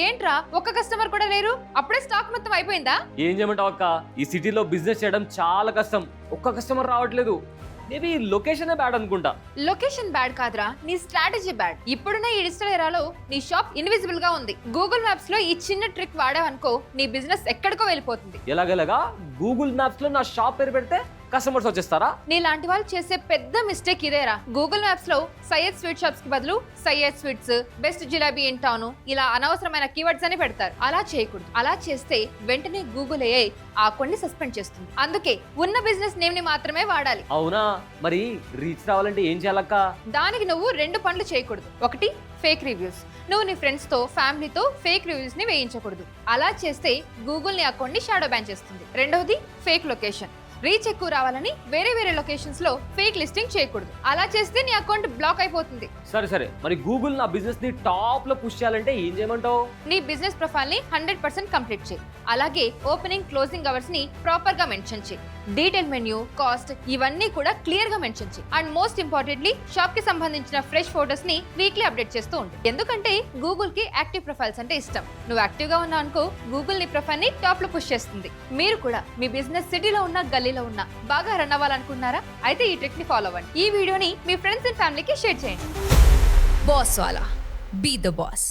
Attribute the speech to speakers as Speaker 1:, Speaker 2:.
Speaker 1: ఏంట్రా ఒక్క కస్టమర్ కూడా లేరు? అప్పుడే స్టాక్ మొత్తం అయిపోయిందా?
Speaker 2: ఏం చేయమంటావు అక్క, ఈ సిటీలో బిజినెస్ చేయడం చాలా కష్టం. ఒక్క కస్టమర్ రావట్లేదు. మేబీ లొకేషనే బ్యాడ్ అనుకుంటా.
Speaker 1: లొకేషన్ బ్యాడ్ కాదురా, నీ స్ట్రాటజీ బ్యాడ్. ఇప్పుడున్న ఈ డిజిటల్ ఎరాలో నీ షాప్ ఇన్విజిబుల్ గా ఉంది. గూగుల్ మ్యాప్స్ లో ఈ చిన్న ట్రిక్ వాడావనుకో, నీ బిజినెస్ ఎక్కడికో వెళ్ళిపోతుంది.
Speaker 2: ఎలాగెలాగా గూగుల్ మ్యాప్స్ లో నా షాప్ పేరు పెడితే కస్టమర్స్ వచ్చేస్తారా?
Speaker 1: నీలాంటి వాళ్ళు చేసే పెద్ద మిస్టేక్ ఇదేరా. గూగుల్ మ్యాప్స్ లో సయ్యద్ స్వీట్ షాప్స్ కి బదులు Syed sweets, best jalebi in town, ఇలా అనవసరమైన కీవర్డ్స్ అని పెడతారు. అలా చేయకూడదు. అలా చేస్తే వెంటనే గూగుల్ AI ఆ కొన్ని సస్పెండ్ చేస్తుంది. అందుకే ఉన్న బిజినెస్ నేమ్ ని మాత్రమే వాడాలి.
Speaker 2: అవునా? మరి రీచ్ రావాలంటే ఏం చేయాలక్క?
Speaker 1: దానికి నువ్వు 2 పనులు చేయకూడదు. ఒకటి, ఫేక్ రివ్యూస్. నువ్వు నీ ఫ్రెండ్స్ తో, ఫ్యామిలీతో ఫేక్ రివ్యూస్ ని వేయించకూడదు. అలా చేస్తే గూగుల్ నీ అకౌంట్ ని షాడో బ్యాన్ చేస్తుంది. రెండవది, ఫేక్ లొకేషన్. రీచ్ ఎక్కువ రావాలని వేరే వేరే లొకేషన్స్ లో ఫేక్ లిస్టింగ్ చేయకూడదు. అలా చేస్తే నీ అకౌంట్ బ్లాక్ అయిపోతుంది.
Speaker 2: సరే మరి గూగుల్ నా బిజినెస్ ని టాప్ లో పుష్ చేయాలంటే ఏం చేయమంటావు?
Speaker 1: నీ బిజినెస్ ప్రొఫైల్ ని 100% కంప్లీట్ చేయి. అలాగే ఓపెనింగ్, క్లోజింగ్ అవర్స్ ని ప్రాపర్ గా మెన్షన్ చేయి. డీటెయిల్ మెన్యూ, కాస్ట్ ఇవన్నీ కూడా క్లియర్ గా మెన్షన్ చేయి. అండ్ మోస్ట్ ఇంపార్టెంట్లీ షాప్ కి సంబంధించిన ఫ్రెష్ ఫోటోస్ ని వీక్లీ అప్డేట్ చేస్తూ ఉండు. ఎందుకంటే గూగుల్ కి యాక్టివ్ ప్రొఫైల్స్ అంటే ఇష్టం. నువ్వు యాక్టివ్ గా ఉన్నావు అనుకో, గూగుల్ నీ ప్రొఫైల్ ని టాప్ లో పుష్ చేస్తుంది. మీరు కూడా మీ బిజినెస్ సిటీలో ఉన్న, గల్లీలో ఉన్న బాగా రన్ అవ్వాలనుకుంటున్నారా? అయితే ఈ ట్రిక్ ని ఫాలో అవ్వండి. ఈ వీడియోని మీ ఫ్రెండ్స్ అండ్ ఫ్యామిలీకి షేర్ చేయండి.
Speaker 3: Boss Wala. Be the boss.